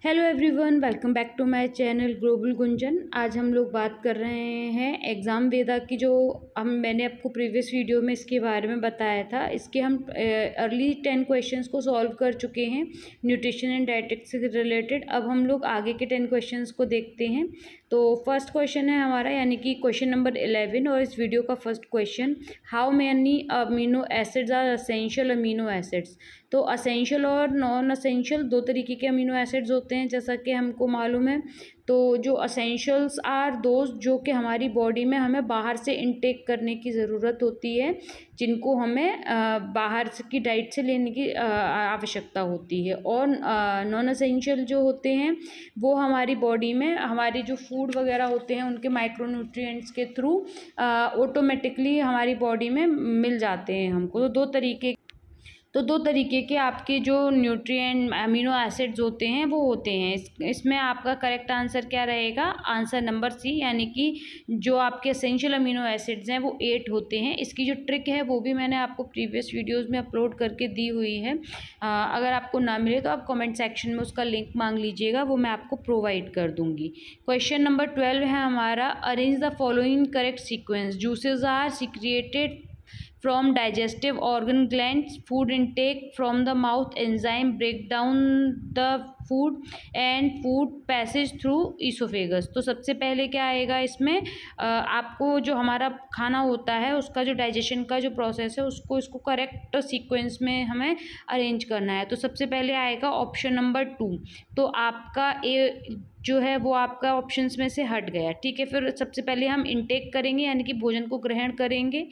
Hello everyone, welcome back to my channel global Gunjan. आज हम लोग बात कर रहे हैं एग्ज़ाम वेदा की। जो मैंने आपको प्रीवियस वीडियो में इसके बारे में बताया था, इसके हम अर्ली 10 क्वेश्चंस को सॉल्व कर चुके हैं न्यूट्रिशन एंड डाइटेटिक्स से रिलेटेड। अब हम लोग आगे के 10 क्वेश्चंस को देखते हैं। तो फर्स्ट क्वेश्चन है हमारा, यानी कि क्वेश्चन नंबर 11 और इस वीडियो का first question, how many amino acids are essential amino acids. तो असेंशियल और नॉन असेंशियल दो तरीके के अमीनो एसिड्स होते हैं, जैसा कि हमको मालूम है। तो जो असेंशियल्स आर दोज जो कि हमारी बॉडी में हमें बाहर से इनटेक करने की ज़रूरत होती है, जिनको हमें बाहर की डाइट से लेने की आवश्यकता होती है। और नॉन असेंशियल जो होते हैं वो हमारी बॉडी में हमारे जो फूड वगैरह होते हैं उनके माइक्रोन्यूट्रिएंट्स के थ्रू ऑटोमेटिकली हमारी बॉडी में मिल जाते हैं हमको। तो दो तरीके के आपके जो न्यूट्रिएंट अमीनो एसिड्स होते हैं वो होते हैं। इसमें आपका करेक्ट आंसर क्या रहेगा? आंसर नंबर सी, यानी कि जो आपके एसेंशियल अमीनो एसिड्स हैं वो 8 होते हैं। इसकी जो ट्रिक है वो भी मैंने आपको प्रीवियस वीडियोस में अपलोड करके दी हुई है। अगर आपको ना मिले तो आप कमेंट सेक्शन में उसका लिंक मांग लीजिएगा, वो मैं आपको प्रोवाइड कर दूँगी। क्वेश्चन नंबर 12 है हमारा, arrange the following correct sequence. Juices are secreted from digestive organ glands, food intake from the mouth, enzyme break down the food and food passage through esophagus। तो सबसे पहले क्या आएगा इसमें, आपको जो हमारा खाना होता है उसका जो डाइजेशन का जो प्रोसेस है इसको करेक्ट सीक्वेंस में हमें अरेंज करना है। तो सबसे पहले आएगा ऑप्शन नंबर 2। तो आपका ए जो है वो आपका ऑप्शंस में से हट गया, ठीक है। फिर सबसे पहले हम इनटेक करेंगे, यानी कि भोजन को ग्रहण करेंगे।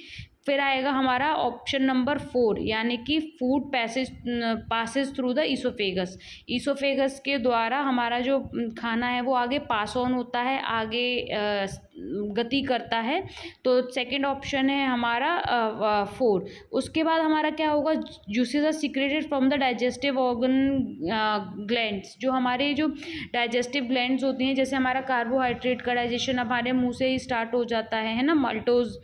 फिर आएगा हमारा ऑप्शन नंबर 4, यानी कि food passes through the oesophagus. Oesophagus के द्वारा हमारा जो खाना है वो आगे पास ऑन होता है, आगे गति करता है। तो सेकंड ऑप्शन है हमारा 4। उसके बाद हमारा क्या होगा, juices are secreted from the digestive organ glands. जो हमारे जो डाइजेस्टिव ग्लैंड्स होती हैं, जैसे हमारा कार्बोहाइड्रेट का डाइजेशन हमारे मुंह से ही स्टार्ट हो जाता है ना, माल्टोज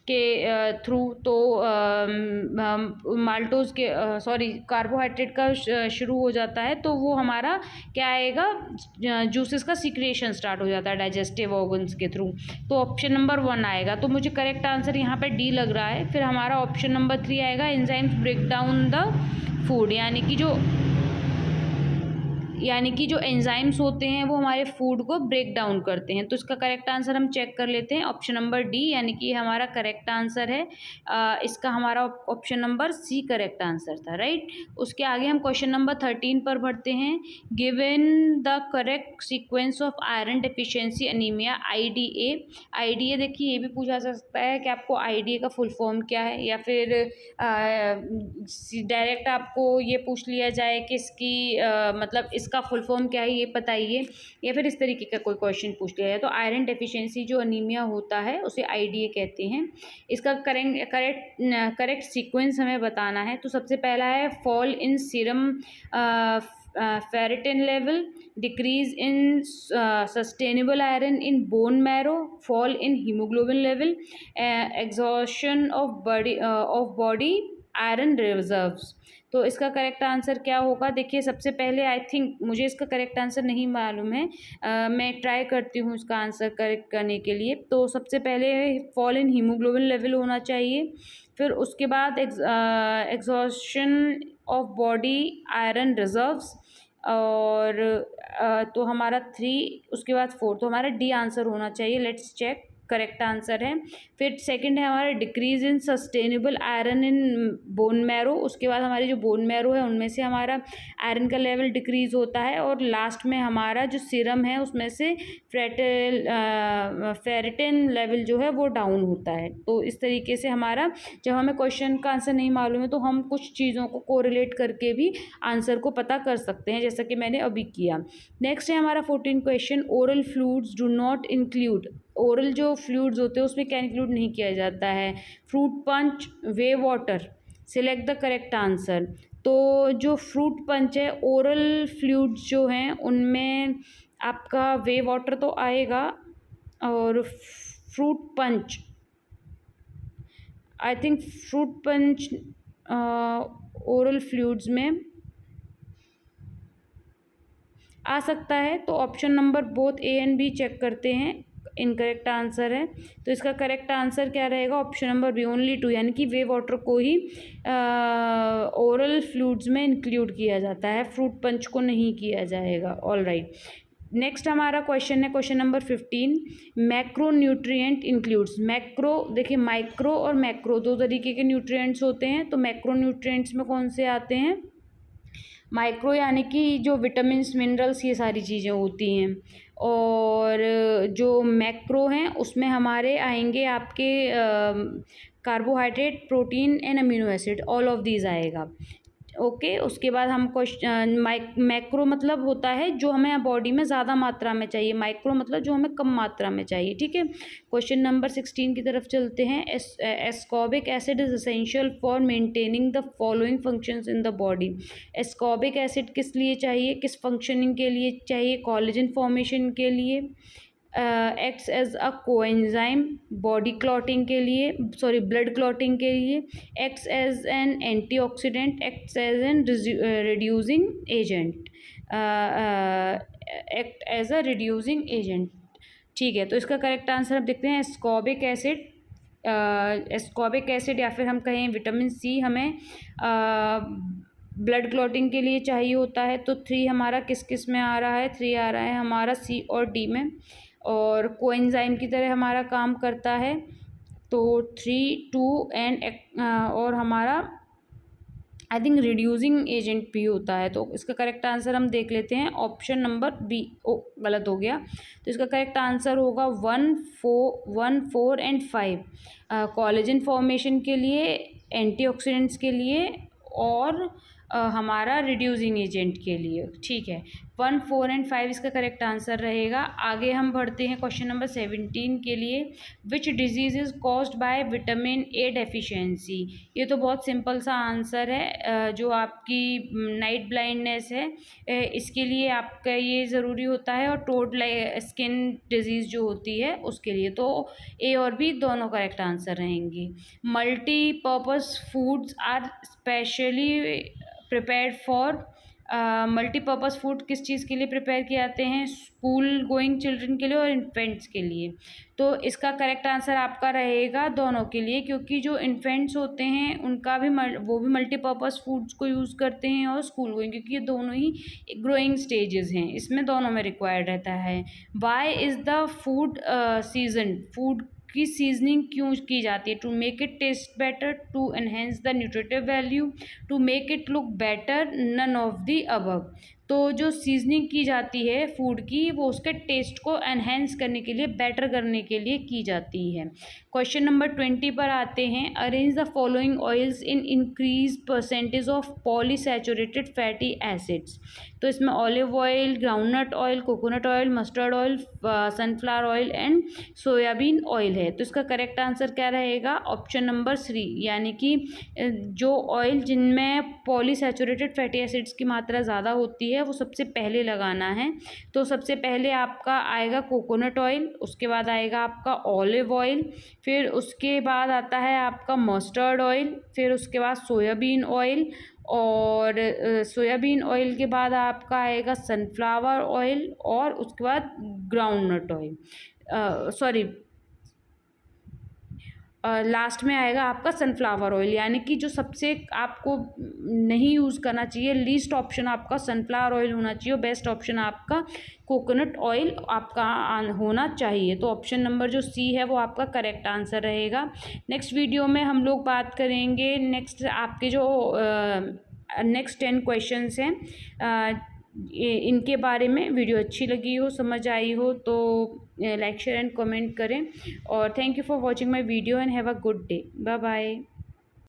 के थ्रू। तो माल्टोज के कार्बोहाइड्रेट का शुरू हो जाता है, तो वो हमारा क्या आएगा, जूसेस का सीक्रेशन स्टार्ट हो जाता है डाइजेस्टिव ऑर्गन्स के थ्रू। तो ऑप्शन नंबर 1 आएगा। तो मुझे करेक्ट आंसर यहाँ पे डी लग रहा है। फिर हमारा ऑप्शन नंबर 3 आएगा, enzymes break down the food, यानी कि जो एंजाइम्स होते हैं वो हमारे फूड को ब्रेक डाउन करते हैं। तो इसका करेक्ट आंसर हम चेक कर लेते हैं, ऑप्शन नंबर डी, यानी कि हमारा करेक्ट आंसर है। इसका हमारा option number C correct answer था, राइट। उसके आगे हम क्वेश्चन नंबर 13 पर बढ़ते हैं। Given the correct sequence of iron deficiency anaemia IDA। IDA देखिए, ये भी पूछा जा सकता है कि आपको IDA का फुल फॉर्म क्या है, या फिर डायरेक्ट आपको ये पूछ लिया जाए कि इसकी मतलब इसका फुल फॉर्म क्या है ये बताइए, या फिर इस तरीके का कोई क्वेश्चन पूछ लिया जाए। तो आयरन डेफिशिएंसी जो अनीमिया होता है उसे IDA कहते हैं। इसका करेक्ट सीक्वेंस हमें बताना है। तो सबसे पहला है, fall in serum ferritin level, decrease in sustainable iron in bone marrow, fall in hemoglobin level, exhaustion of body iron reserves। तो इसका करेक्ट आंसर क्या होगा? देखिए, सबसे पहले आई थिंक मुझे इसका करेक्ट आंसर नहीं मालूम है, मैं ट्राई करती हूँ इसका आंसर करेक्ट करने के लिए। तो सबसे पहले फॉल इन हीमोग्लोबिन लेवल होना चाहिए। फिर उसके बाद exhaustion of body iron reserves, और तो हमारा 3, उसके बाद 4, तो हमारा डी आंसर होना चाहिए। लेट्स चेक, करेक्ट आंसर है। फिर सेकंड है हमारा, decrease in sustainable iron in bone marrow. उसके बाद हमारी जो बोन मैरो है उनमें से हमारा आयरन का लेवल डिक्रीज होता है, और लास्ट में हमारा जो सीरम है उसमें से फेरिटिन लेवल जो है वो डाउन होता है। तो इस तरीके से हमारा, जब हमें क्वेश्चन का आंसर नहीं मालूम है तो हम कुछ चीज़ों को कोरिलेट करके भी आंसर को पता कर सकते हैं, जैसा कि मैंने अभी किया। नेक्स्ट है हमारा 14 question, oral fluids do not include. Oral जो फ्लूइड्स होते हैं उसमें क्या इंक्लूड नहीं किया जाता है? Fruit punch, whey water, select the correct answer. तो जो फ्रूट पंच है, ओरल फ्लूइड्स जो हैं उनमें आपका वे वाटर तो आएगा, और fruit punch, I think fruit punch oral fluids में आ सकता है। तो option number both A and B check करते हैं, इनकरेक्ट आंसर है। तो इसका करेक्ट आंसर क्या रहेगा? ऑप्शन नंबर बी ओनली 2, यानी कि वे वाटर को ही ओरल फ्लूइड्स में इंक्लूड किया जाता है, फ्रूट पंच को नहीं किया जाएगा। ऑल राइट, नेक्स्ट हमारा क्वेश्चन है question number 15, macro nutrient includes. Macro, देखिए माइक्रो और मैक्रो दो तरीके के न्यूट्रिएंट्स होते हैं। तो मैक्रो न्यूट्रिएंट्स में कौन से आते हैं? माइक्रो यानी कि जो विटामिन्स, मिनरल्स, ये सारी चीज़ें होती हैं। और जो मैक्रो हैं उसमें हमारे आएंगे आपके carbohydrate, protein and amino acid, all of these आएगा। ओके, उसके बाद हम क्वेश्चन, मैक्रो मतलब होता है जो हमें बॉडी में ज़्यादा मात्रा में चाहिए, माइक्रो मतलब जो हमें कम मात्रा में चाहिए। ठीक है, क्वेश्चन नंबर 16 की तरफ चलते हैं। Ascorbic acid is essential for maintaining the following functions in the body. Ascorbic acid किस लिए चाहिए, किस फंक्शनिंग के लिए चाहिए? कोलेजन फॉर्मेशन के लिए, acts as a coenzyme body clotting के लिए, सॉरी ब्लड क्लॉटिंग के लिए, acts as an antioxidant, acts as an reducing agent, act as a reducing agent. ठीक है, तो इसका करेक्ट आंसर आप देखते हैं एस्कॉर्बिक एसिड। एस्कॉर्बिक एसिड या फिर हम कहें विटामिन सी हमें ब्लड क्लॉटिंग के लिए चाहिए होता है। तो 3 हमारा किस किस में आ रहा है? 3 आ रहा है हमारा सी और डी में, और कोएंजाइम की तरह हमारा काम करता है। तो 3, 2 एंड और हमारा आई थिंक रिड्यूसिंग एजेंट भी होता है। तो इसका करेक्ट आंसर हम देख लेते हैं, ऑप्शन नंबर बी। ओ, गलत हो गया। तो इसका करेक्ट आंसर होगा 1, 4 एंड 5, कोलेजन फॉर्मेशन के लिए, एंटीऑक्सीडेंट्स के लिए और हमारा रिड्यूसिंग एजेंट के लिए। ठीक है, 1, 4 एंड 5 इसका करेक्ट आंसर रहेगा। आगे हम बढ़ते हैं क्वेश्चन नंबर 17 के लिए। Which disease is caused by vitamin A deficiency. ये तो बहुत सिंपल सा आंसर है। जो आपकी नाइट ब्लाइंडनेस है, इसके लिए आपका ये ज़रूरी होता है, और टोड स्किन डिजीज़ जो होती है उसके लिए। तो ए और बी दोनों करेक्ट आंसर रहेंगे। Multipurpose foods are specially prepared for, multipurpose food किस चीज़ के लिए प्रिपेयर किए जाते हैं? स्कूल गोइंग चिल्ड्रन के लिए और इन्फेंट्स के लिए। तो इसका करेक्ट आंसर आपका रहेगा दोनों के लिए, क्योंकि जो इन्फेंट्स होते हैं उनका भी वो भी मल्टीपर्पज़ फूड्स को यूज़ करते हैं, और स्कूल गोइंग, क्योंकि ये दोनों ही ग्रोइंग स्टेजेस हैं, इसमें दोनों में रिक्वायर्ड रहता है। Why is the food season, food की सीजनिंग क्यों की जाती है? To make it taste better, to enhance the nutritive value, to make it look better, none of the above. तो जो सीजनिंग की जाती है फूड की, वो उसके टेस्ट को एनहेंस करने के लिए, बेटर करने के लिए की जाती है। क्वेश्चन नंबर 20 पर आते हैं। Arrange the following oils in increase percentage of polyunsaturated fatty acids. तो इसमें olive oil, groundnut oil, coconut oil, mustard oil, sunflower oil and soybean oil है। तो इसका करेक्ट आंसर क्या रहेगा? ऑप्शन नंबर 3, यानी कि जो ऑयल जिनमें पॉलीसैचुरेटेड फैटी एसिड्स की मात्रा ज़्यादा होती है वो सबसे पहले लगाना है। तो सबसे पहले आपका आएगा कोकोनट ऑयल, उसके बाद आएगा आपका ऑलिव ऑयल, फिर उसके बाद आता है आपका मस्टर्ड ऑयल, फिर उसके बाद सोयाबीन ऑयल, और सोयाबीन ऑयल के बाद आपका आएगा सनफ्लावर ऑयल, और उसके बाद ग्राउंडनट ऑयल, सॉरी लास्ट में आएगा आपका सनफ्लावर ऑयल। यानी कि जो सबसे आपको नहीं यूज़ करना चाहिए, लीस्ट ऑप्शन आपका सनफ्लावर ऑयल होना चाहिए, और बेस्ट ऑप्शन आपका कोकोनट ऑयल आपका होना चाहिए। तो ऑप्शन नंबर जो सी है वो आपका करेक्ट आंसर रहेगा। नेक्स्ट वीडियो में हम लोग बात करेंगे नेक्स्ट आपके जो नेक्स्ट 10 क्वेश्चंस हैं, इनके बारे में। वीडियो अच्छी लगी हो, समझ आई हो तो लाइक, शेयर एंड कमेंट करें। और thank you for watching my video and have a good day. Bye bye.